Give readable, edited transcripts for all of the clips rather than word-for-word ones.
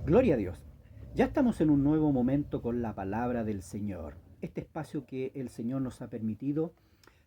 Gloria a Dios. Ya estamos en un nuevo momento con la palabra del Señor. Este espacio que el Señor nos ha permitido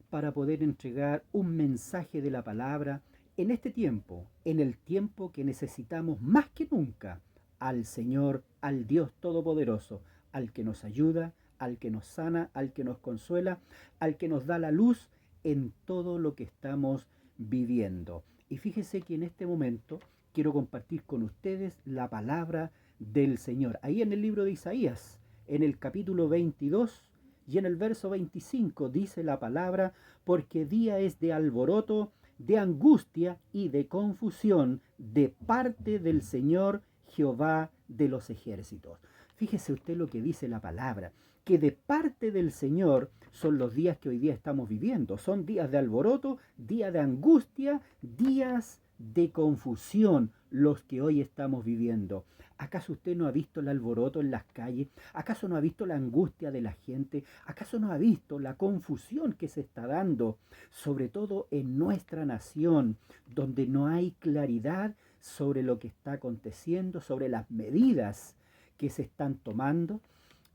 para poder entregar un mensaje de la palabra en este tiempo, en el tiempo que necesitamos más que nunca al Señor, al Dios Todopoderoso, al que nos ayuda, al que nos sana, al que nos consuela, al que nos da la luz en todo lo que estamos viviendo. Y fíjese que en este momento quiero compartir con ustedes la palabra del Señor. Ahí en el libro de Isaías, en el capítulo 22 y en el verso 25 dice la palabra, porque día es de alboroto, de angustia y de confusión de parte del Señor Jehová de los ejércitos. Fíjese usted lo que dice la palabra, que de parte del Señor son los días que hoy día estamos viviendo. Son días de alboroto, días de angustia, días de confusión los que hoy estamos viviendo. ¿Acaso usted no ha visto el alboroto en las calles? ¿Acaso no ha visto la angustia de la gente? ¿Acaso no ha visto la confusión que se está dando, sobre todo en nuestra nación, donde no hay claridad sobre lo que está aconteciendo, sobre las medidas que se están tomando?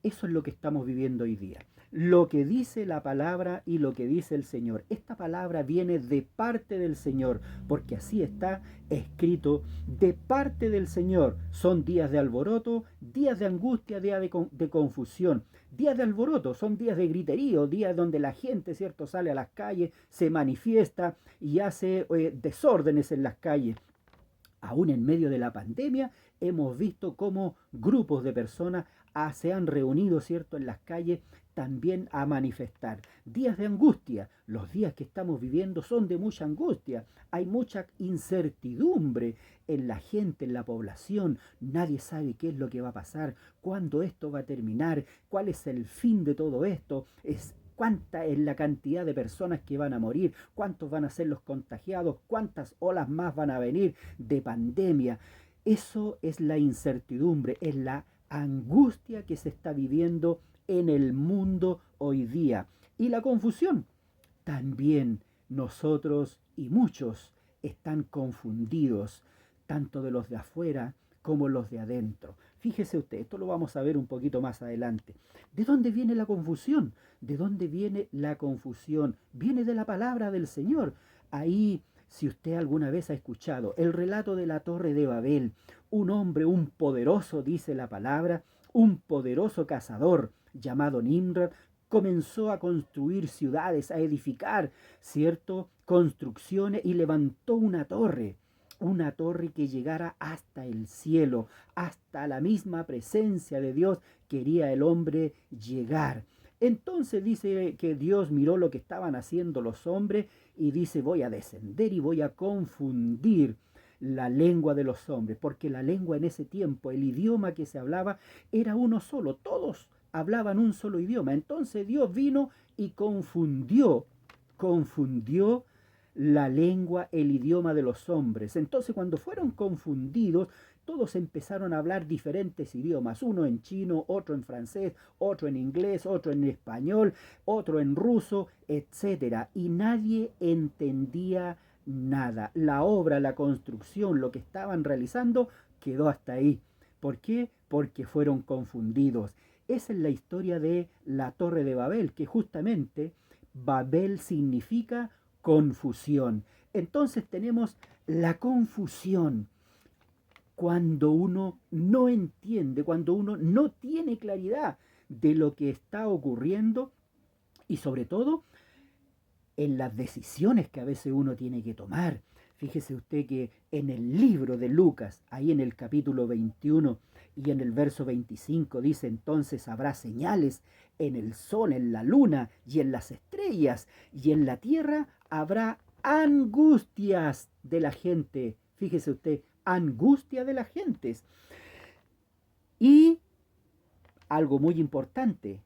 Eso es lo que estamos viviendo hoy día. Lo que dice la palabra y lo que dice el Señor. Esta palabra viene de parte del Señor, porque así está escrito, de parte del Señor. Son días de alboroto, días de angustia, días de confusión. Días de alboroto, son días de griterío, días donde la gente, ¿cierto?, sale a las calles, se manifiesta y hace desórdenes en las calles. Aún en medio de la pandemia, hemos visto cómo grupos de personas se han reunido, ¿cierto?, en las calles también a manifestar. Días de angustia. Los días que estamos viviendo son de mucha angustia. Hay mucha incertidumbre en la gente, en la población. Nadie sabe qué es lo que va a pasar, cuándo esto va a terminar, cuál es el fin de todo esto. Cuánta es la cantidad de personas que van a morir, cuántos van a ser los contagiados, cuántas olas más van a venir de pandemia. Eso es la incertidumbre, es la angustia que se está viviendo en el mundo hoy día. Y la confusión. También nosotros y muchos están confundidos, tanto de los de afuera como los de adentro. Fíjese usted, esto lo vamos a ver un poquito más adelante. ¿De dónde viene la confusión? ¿De dónde viene la confusión? Viene de la palabra del Señor. Ahí, si usted alguna vez ha escuchado el relato de la Torre de Babel, un hombre, un poderoso, dice la palabra, un poderoso cazador llamado Nimrod, comenzó a construir ciudades, a edificar, ¿cierto?, construcciones y levantó una torre que llegara hasta el cielo, hasta la misma presencia de Dios quería el hombre llegar. Entonces dice que Dios miró lo que estaban haciendo los hombres y dice, voy a descender y voy a confundir la lengua de los hombres, porque la lengua en ese tiempo, el idioma que se hablaba, era uno solo, todos hablaban un solo idioma. Entonces Dios vino y confundió la lengua, el idioma de los hombres. Entonces cuando fueron confundidos, todos empezaron a hablar diferentes idiomas, uno en chino, otro en francés, otro en inglés, otro en español, otro en ruso, etcétera. Y nadie entendía nada. La obra, la construcción, lo que estaban realizando, quedó hasta ahí. ¿Por qué? Porque fueron confundidos. Esa es la historia de la Torre de Babel, que justamente Babel significa confusión. Entonces tenemos la confusión cuando uno no entiende, cuando uno no tiene claridad de lo que está ocurriendo y sobre todo en las decisiones que a veces uno tiene que tomar. Fíjese usted que en el libro de Lucas, ahí en el capítulo 21 y en el verso 25 dice, entonces habrá señales en el sol, en la luna y en las estrellas, y en la tierra habrá angustias de la gente. Fíjese usted, angustia de las gentes. Y algo muy importante,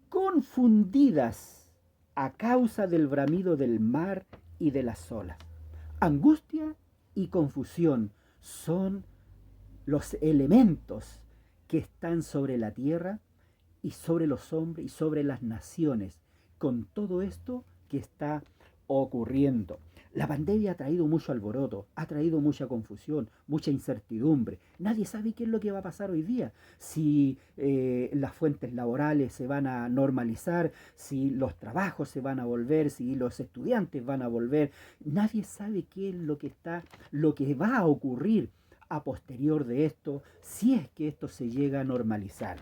confundidas a causa del bramido del mar y de las olas. Angustia y confusión son los elementos que están sobre la tierra y sobre los hombres y sobre las naciones, con todo esto que está ocurriendo. La pandemia ha traído mucho alboroto, ha traído mucha confusión, mucha incertidumbre. Nadie sabe qué es lo que va a pasar hoy día. Si las fuentes laborales se van a normalizar, si los trabajos se van a volver, si los estudiantes van a volver. Nadie sabe qué es lo que va a ocurrir a posterior de esto, si es que esto se llega a normalizar.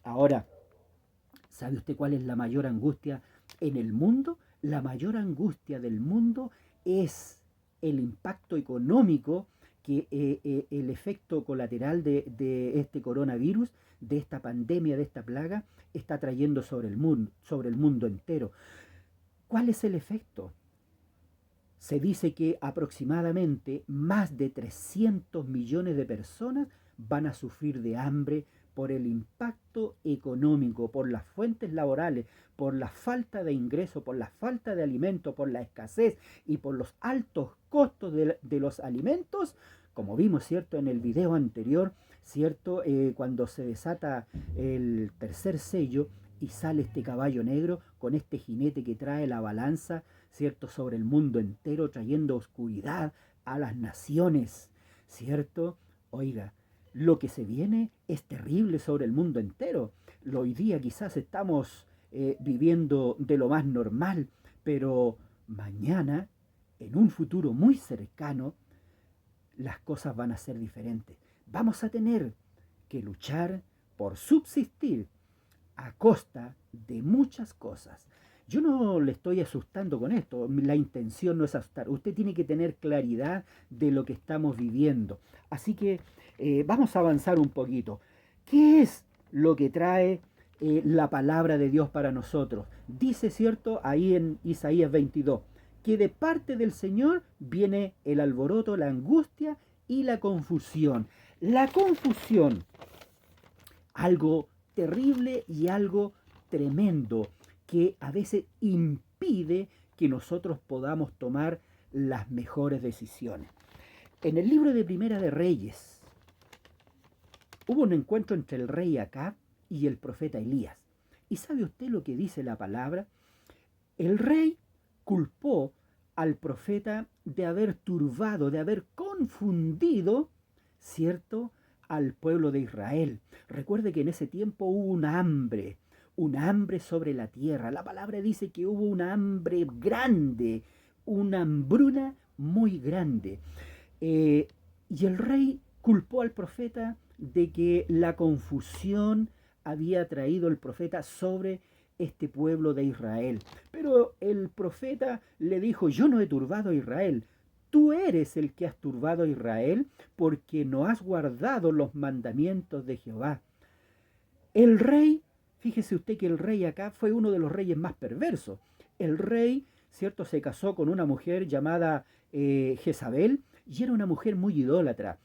Ahora, ¿sabe usted cuál es la mayor angustia en el mundo? La mayor angustia del mundo es el impacto económico que el efecto colateral de este coronavirus, de esta pandemia, de esta plaga, está trayendo sobre el mundo entero. ¿Cuál es el efecto? Se dice que aproximadamente más de 300 millones de personas van a sufrir de hambre por el impacto económico, por las fuentes laborales, por la falta de ingreso, por la falta de alimento, por la escasez y por los altos costos de los alimentos, como vimos, ¿cierto?, en el video anterior, ¿cierto?, cuando se desata el tercer sello y sale este caballo negro con este jinete que trae la balanza, ¿cierto?, sobre el mundo entero, trayendo oscuridad a las naciones, ¿cierto? Oiga, lo que se viene es terrible sobre el mundo entero. Hoy día quizás estamos viviendo de lo más normal, pero mañana, en un futuro muy cercano, las cosas van a ser diferentes. Vamos a tener que luchar por subsistir a costa de muchas cosas. Yo no le estoy asustando con esto, la intención no es asustar, usted tiene que tener claridad de lo que estamos viviendo. Así que vamos a avanzar un poquito. ¿Qué es lo que trae la palabra de Dios para nosotros? Dice, ¿cierto?, ahí en Isaías 22, que de parte del Señor viene el alboroto, la angustia y la confusión. La confusión, algo terrible y algo tremendo que a veces impide que nosotros podamos tomar las mejores decisiones. En el libro de Primera de Reyes hubo un encuentro entre el rey Acab y el profeta Elías. ¿Y sabe usted lo que dice la palabra? El rey culpó al profeta de haber turbado, de haber confundido, ¿cierto?, al pueblo de Israel. Recuerde que en ese tiempo hubo un hambre sobre la tierra. La palabra dice que hubo una hambre grande, una hambruna muy grande. Y el rey culpó al profeta de que la confusión había traído el profeta sobre este pueblo de Israel. Pero el profeta le dijo, yo no he turbado a Israel, tú eres el que has turbado a Israel porque no has guardado los mandamientos de Jehová. El rey, fíjese usted que el rey acá fue uno de los reyes más perversos. El rey, ¿cierto?, se casó con una mujer llamada Jezabel y era una mujer muy idólatra.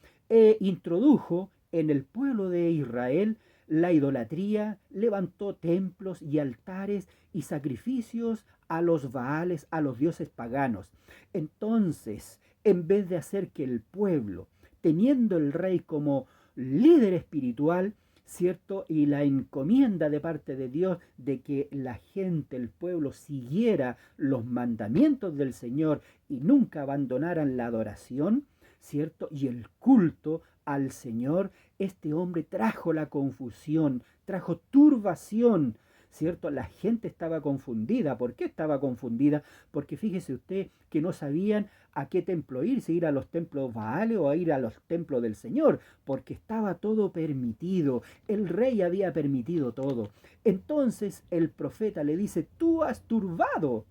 Introdujo en el pueblo de Israel la idolatría, levantó templos y altares y sacrificios a los Baales, a los dioses paganos. Entonces, en vez de hacer que el pueblo, teniendo el rey como líder espiritual, ¿cierto?, y la encomienda de parte de Dios de que la gente, el pueblo, siguiera los mandamientos del Señor y nunca abandonaran la adoración, ¿cierto?, y el culto al Señor, este hombre trajo la confusión, trajo turbación, ¿cierto? La gente estaba confundida. ¿Por qué estaba confundida? Porque fíjese usted que no sabían a qué templo ir, si ir a los templos Baales o a ir a los templos del Señor, porque estaba todo permitido. El rey había permitido todo. Entonces el profeta le dice, tú has turbado,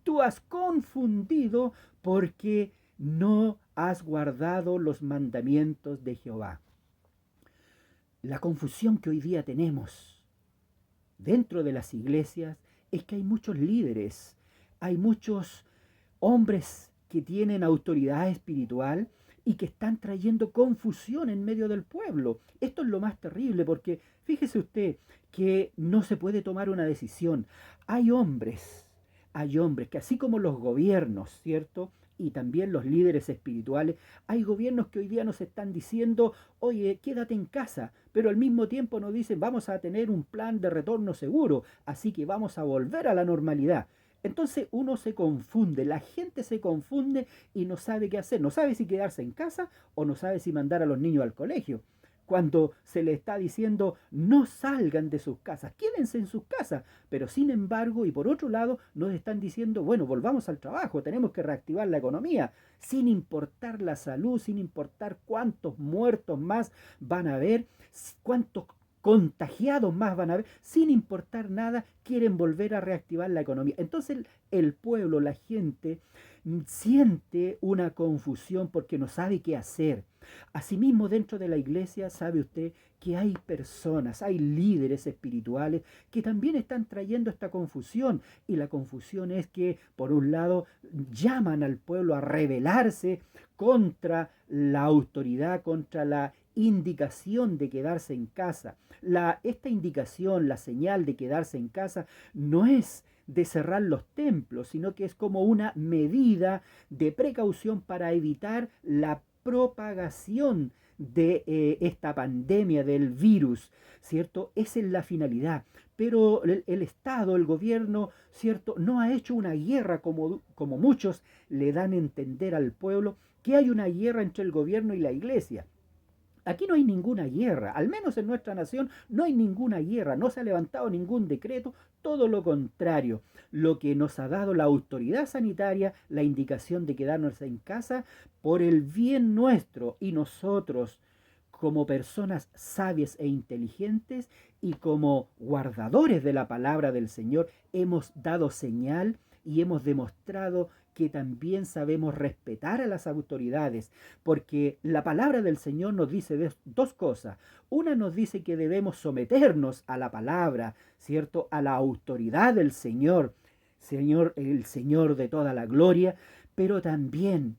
tú has confundido porque no has guardado los mandamientos de Jehová. La confusión que hoy día tenemos dentro de las iglesias es que hay muchos líderes, hay muchos hombres que tienen autoridad espiritual y que están trayendo confusión en medio del pueblo. Esto es lo más terrible porque fíjese usted que no se puede tomar una decisión. Hay hombres que así como los gobiernos, ¿cierto?, y también los líderes espirituales, hay gobiernos que hoy día nos están diciendo, oye, quédate en casa, pero al mismo tiempo nos dicen, vamos a tener un plan de retorno seguro, así que vamos a volver a la normalidad. Entonces uno se confunde, la gente se confunde y no sabe qué hacer, no sabe si quedarse en casa o no sabe si mandar a los niños al colegio. Cuando se le está diciendo no salgan de sus casas, quédense en sus casas, pero sin embargo y por otro lado nos están diciendo, bueno, volvamos al trabajo, tenemos que reactivar la economía, sin importar la salud, sin importar cuántos muertos más van a haber, cuántos contagiados más van a haber, sin importar nada, quieren volver a reactivar la economía. Entonces el pueblo, la gente, siente una confusión porque no sabe qué hacer. Asimismo, dentro de la iglesia, sabe usted que hay personas, hay líderes espirituales que también están trayendo esta confusión. Y la confusión es que, por un lado, llaman al pueblo a rebelarse contra la autoridad, contra la indicación de quedarse en casa. Esta indicación, la señal de quedarse en casa, no es de cerrar los templos, sino que es como una medida de precaución para evitar la propagación de esta pandemia del virus, ¿cierto? Esa es la finalidad. Pero el Estado, el gobierno, ¿cierto? No ha hecho una guerra como muchos le dan a entender al pueblo, que hay una guerra entre el gobierno y la iglesia. Aquí no hay ninguna guerra, al menos en nuestra nación no hay ninguna guerra, no se ha levantado ningún decreto, todo lo contrario. Lo que nos ha dado la autoridad sanitaria, la indicación de quedarnos en casa por el bien nuestro, y nosotros como personas sabias e inteligentes y como guardadores de la palabra del Señor hemos dado señal y hemos demostrado que también sabemos respetar a las autoridades, porque la palabra del Señor nos dice dos cosas. Una nos dice que debemos someternos a la palabra, ¿cierto? A la autoridad del Señor, el Señor de toda la gloria, pero también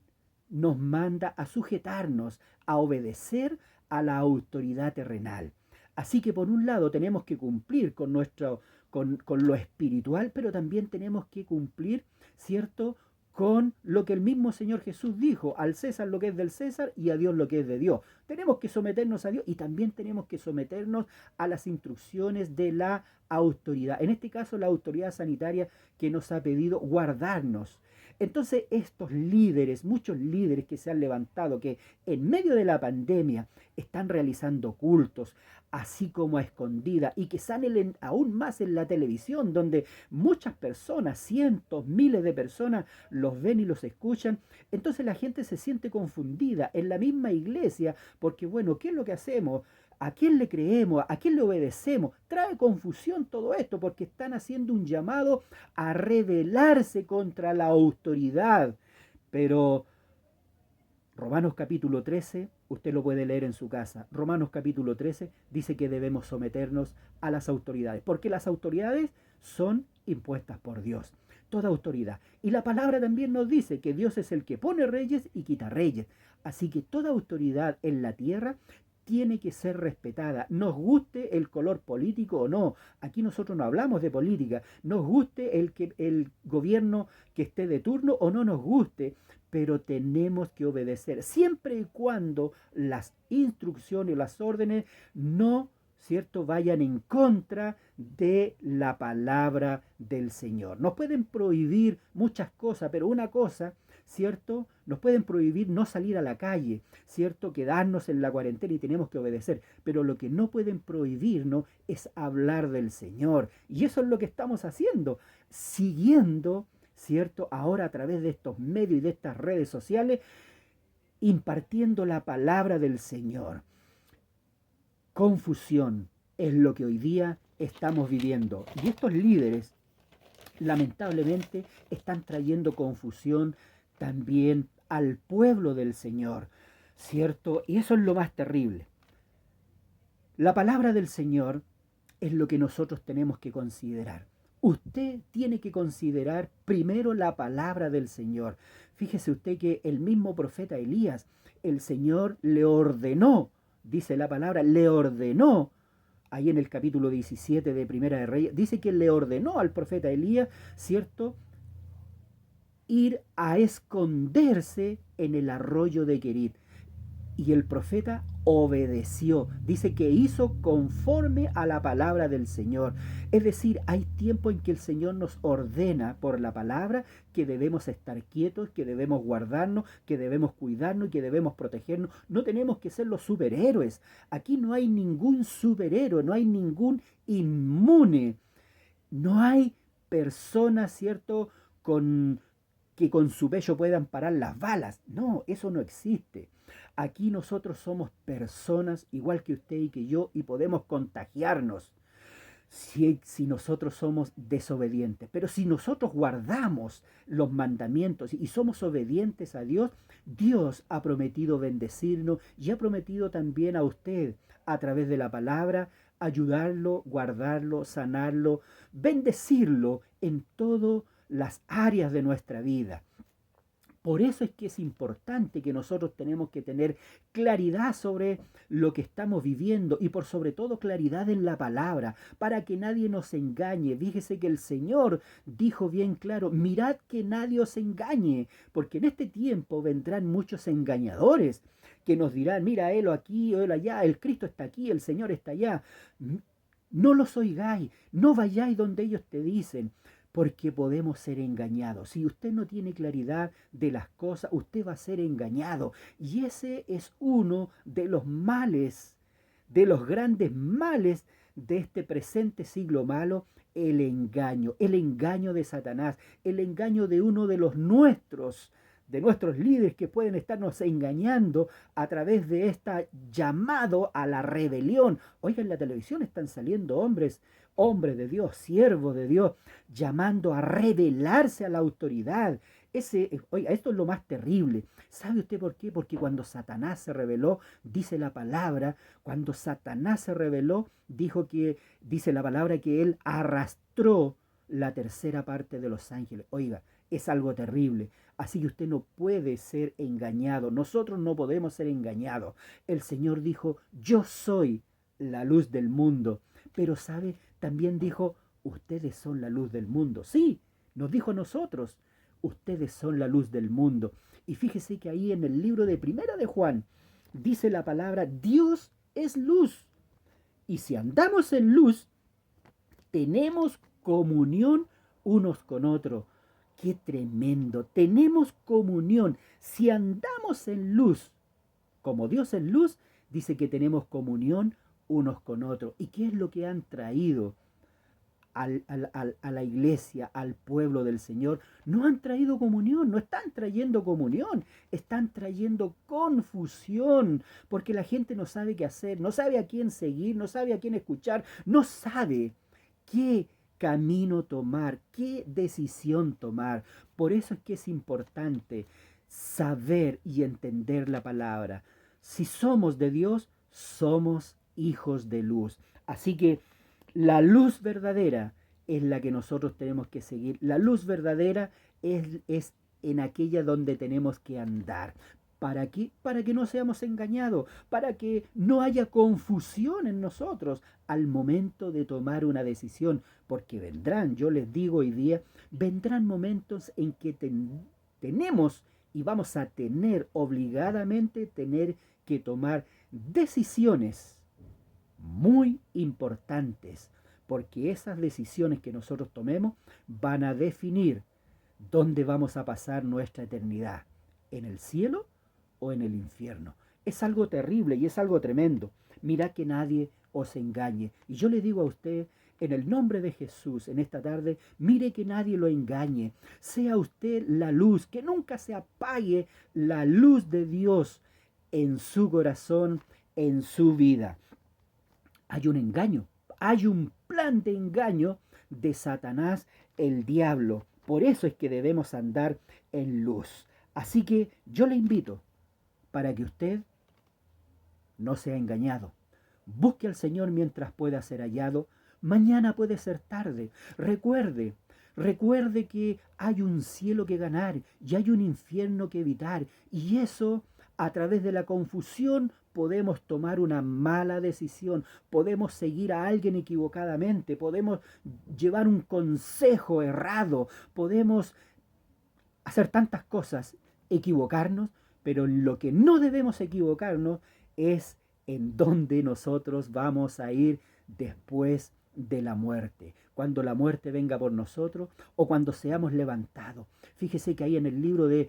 nos manda a sujetarnos, a obedecer a la autoridad terrenal. Así que por un lado tenemos que cumplir con lo espiritual, pero también tenemos que cumplir, ¿cierto?, con lo que el mismo Señor Jesús dijo: al César lo que es del César y a Dios lo que es de Dios. Tenemos que someternos a Dios y también tenemos que someternos a las instrucciones de la autoridad. En este caso, la autoridad sanitaria, que nos ha pedido guardarnos. Entonces, estos líderes, muchos líderes que se han levantado, que en medio de la pandemia están realizando cultos, así como a escondida, y que salen aún más en la televisión, donde muchas personas, cientos, miles de personas los ven y los escuchan. Entonces la gente se siente confundida en la misma iglesia, porque bueno, ¿qué es lo que hacemos? ¿A quién le creemos? ¿A quién le obedecemos? Trae confusión todo esto, porque están haciendo un llamado a rebelarse contra la autoridad. Pero Romanos capítulo 13, usted lo puede leer en su casa. Romanos capítulo 13 dice que debemos someternos a las autoridades, porque las autoridades son impuestas por Dios. Toda autoridad. Y la palabra también nos dice que Dios es el que pone reyes y quita reyes. Así que toda autoridad en la tierra tiene que ser respetada, nos guste el color político o no. Aquí nosotros no hablamos de política, nos guste el gobierno que esté de turno o no nos guste, pero tenemos que obedecer, siempre y cuando las instrucciones, las órdenes no, ¿cierto?, vayan en contra de la palabra del Señor. Nos pueden prohibir muchas cosas, pero una cosa, ¿cierto? Nos pueden prohibir no salir a la calle, ¿cierto? Quedarnos en la cuarentena y tenemos que obedecer. Pero lo que no pueden prohibirnos es hablar del Señor. Y eso es lo que estamos haciendo, siguiendo, ¿cierto?, ahora a través de estos medios y de estas redes sociales, impartiendo la palabra del Señor. Confusión es lo que hoy día estamos viviendo. Y estos líderes, lamentablemente, están trayendo confusión también al pueblo del Señor, ¿cierto? Y eso es lo más terrible. La palabra del Señor es lo que nosotros tenemos que considerar. Usted tiene que considerar primero la palabra del Señor. Fíjese usted que el mismo profeta Elías, el Señor le ordenó, dice la palabra, le ordenó, ahí en el capítulo 17 de Primera de Reyes, dice que le ordenó al profeta Elías, ¿cierto?, ir a esconderse en el arroyo de Querit. Y el profeta obedeció. Dice que hizo conforme a la palabra del Señor. Es decir, hay tiempo en que el Señor nos ordena por la palabra que debemos estar quietos, que debemos guardarnos, que debemos cuidarnos, que debemos protegernos. No tenemos que ser los superhéroes. Aquí no hay ningún superhéroe, no hay ningún inmune. No hay personas, ¿cierto?, con que con su pecho puedan parar las balas. No, eso no existe. Aquí nosotros somos personas igual que usted y que yo y podemos contagiarnos si nosotros somos desobedientes. Pero si nosotros guardamos los mandamientos y somos obedientes a Dios, Dios ha prometido bendecirnos y ha prometido también a usted a través de la palabra ayudarlo, guardarlo, sanarlo, bendecirlo en todas las áreas de nuestra vida. Por eso es que es importante que nosotros tenemos que tener claridad sobre lo que estamos viviendo y por sobre todo claridad en la palabra, para que nadie nos engañe. Fíjese que el Señor dijo bien claro, mirad que nadie os engañe, porque en este tiempo vendrán muchos engañadores que nos dirán, mira, él aquí o él allá, el Cristo está aquí, el Señor está allá. No los oigáis, no vayáis donde ellos te dicen, porque podemos ser engañados. Si usted no tiene claridad de las cosas, usted va a ser engañado. Y ese es uno de los males, de los grandes males de este presente siglo malo, el engaño de Satanás, el engaño de uno de nuestros líderes que pueden estarnos engañando a través de este llamado a la rebelión. Oiga, en la televisión están saliendo hombres de Dios, siervos de Dios, llamando a rebelarse a la autoridad. Oiga, esto es lo más terrible. ¿Sabe usted por qué? Porque cuando Satanás se rebeló, dice la palabra, cuando Satanás se rebeló, dice la palabra que él arrastró la tercera parte de los ángeles. Oiga, es algo terrible. Así que usted no puede ser engañado. Nosotros no podemos ser engañados. El Señor dijo, yo soy la luz del mundo. Pero, ¿sabe? También dijo, ustedes son la luz del mundo. Sí, nos dijo a nosotros, ustedes son la luz del mundo. Y fíjese que ahí en el libro de Primera de Juan dice la palabra, Dios es luz. Y si andamos en luz, tenemos comunión unos con otros. ¡Qué tremendo! Tenemos comunión. Si andamos en luz, como Dios es luz, dice que tenemos comunión unos con otros. ¿Y qué es lo que han traído a la iglesia, al pueblo del Señor? No han traído comunión, no están trayendo comunión, están trayendo confusión, porque la gente no sabe qué hacer, no sabe a quién seguir, no sabe a quién escuchar, no sabe qué camino tomar, qué decisión tomar. Por eso es que es importante saber y entender la palabra. Si somos de Dios, somos hijos de luz. Así que la luz verdadera es la que nosotros tenemos que seguir. La luz verdadera es en aquella donde tenemos que andar. ¿Para qué? Para que no seamos engañados, para que no haya confusión en nosotros al momento de tomar una decisión, porque vendrán, yo les digo hoy día, vendrán momentos en que tenemos y vamos a tener obligadamente tener que tomar decisiones muy importantes, porque esas decisiones que nosotros tomemos van a definir dónde vamos a pasar nuestra eternidad, en el cielo o en el infierno. Es algo terrible y es algo tremendo. Mira que nadie os engañe. Y yo le digo a usted, en el nombre de Jesús, en esta tarde, mire que nadie lo engañe. Sea usted la luz, que nunca se apague la luz de Dios en su corazón, en su vida. Hay un engaño, hay un plan de engaño de Satanás, el diablo. Por eso es que debemos andar en luz. Así que yo le invito para que usted no sea engañado. Busque al Señor mientras pueda ser hallado. Mañana puede ser tarde. Recuerde que hay un cielo que ganar y hay un infierno que evitar. Y eso, a través de la confusión, podemos tomar una mala decisión. Podemos seguir a alguien equivocadamente. Podemos llevar un consejo errado. Podemos hacer tantas cosas, equivocarnos, Pero en lo que no debemos equivocarnos es en dónde nosotros vamos a ir después de la muerte, cuando la muerte venga por nosotros o cuando seamos levantados. Fíjese que ahí en el libro de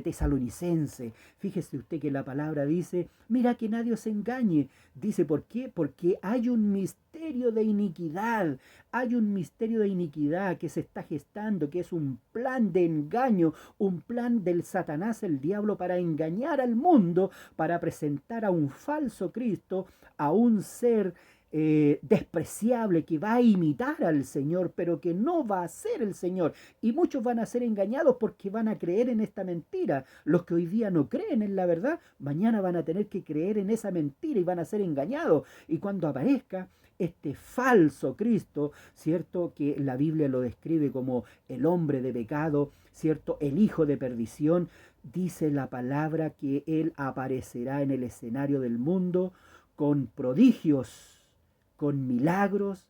Tesalonicense, fíjese usted que la palabra dice, mira que nadie os engañe. Dice, ¿por qué? Porque hay un misterio de iniquidad, hay un misterio de iniquidad que se está gestando, que es un plan de engaño, un plan del Satanás, el diablo, para engañar al mundo, para presentar a un falso Cristo, a un ser despreciable que va a imitar al Señor, pero que no va a ser el Señor. Y muchos van a ser engañados porque van a creer en esta mentira. Los que hoy día no creen en la verdad, mañana van a tener que creer en esa mentira y van a ser engañados. Y cuando aparezca este falso Cristo, ¿cierto? Que la Biblia lo describe como el hombre de pecado, ¿cierto? El hijo de perdición. Dice la palabra que él aparecerá en el escenario del mundo con prodigios, con milagros,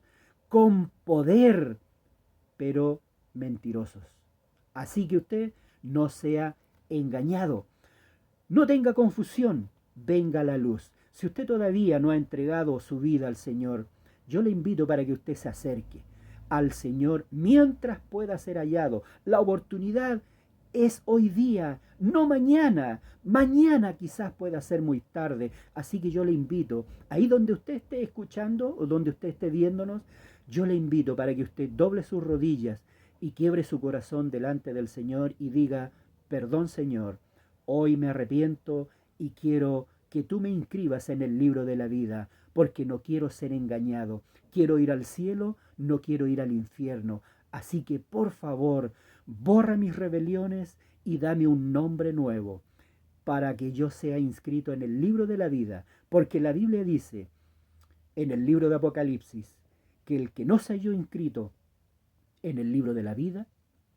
con poder, pero mentirosos. Así que usted no sea engañado, no tenga confusión, venga la luz. Si usted todavía no ha entregado su vida al Señor, yo le invito para que usted se acerque al Señor mientras pueda ser hallado. La oportunidad es hoy día, no mañana. Mañana quizás pueda ser muy tarde. Así que yo le invito, ahí donde usted esté escuchando o donde usted esté viéndonos, yo le invito para que usted doble sus rodillas y quiebre su corazón delante del Señor y diga, perdón Señor, hoy me arrepiento y quiero que tú me inscribas en el libro de la vida, porque no quiero ser engañado. Quiero ir al cielo, no quiero ir al infierno. Así que por favor, borra mis rebeliones y dame un nombre nuevo para que yo sea inscrito en el libro de la vida, porque la Biblia dice en el libro de Apocalipsis que el que no se halló inscrito en el libro de la vida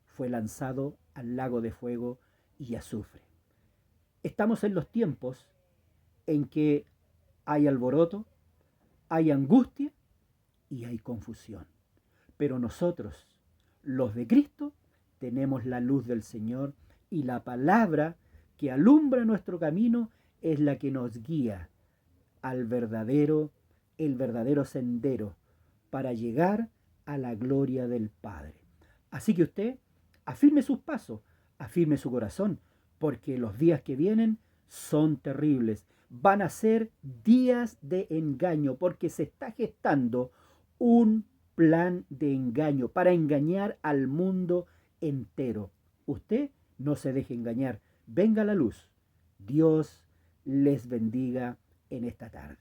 fue lanzado al lago de fuego y azufre. Estamos en los tiempos en que hay alboroto, hay angustia y hay confusión. Pero nosotros, los de Cristo, tenemos la luz del Señor y la palabra que alumbra nuestro camino es la que nos guía al el verdadero sendero para llegar a la gloria del Padre. Así que usted afirme sus pasos, afirme su corazón, porque los días que vienen son terribles. Van a ser días de engaño, porque se está gestando un plan de engaño para engañar al mundo entero. Usted no se deje engañar. Venga la luz. Dios les bendiga en esta tarde.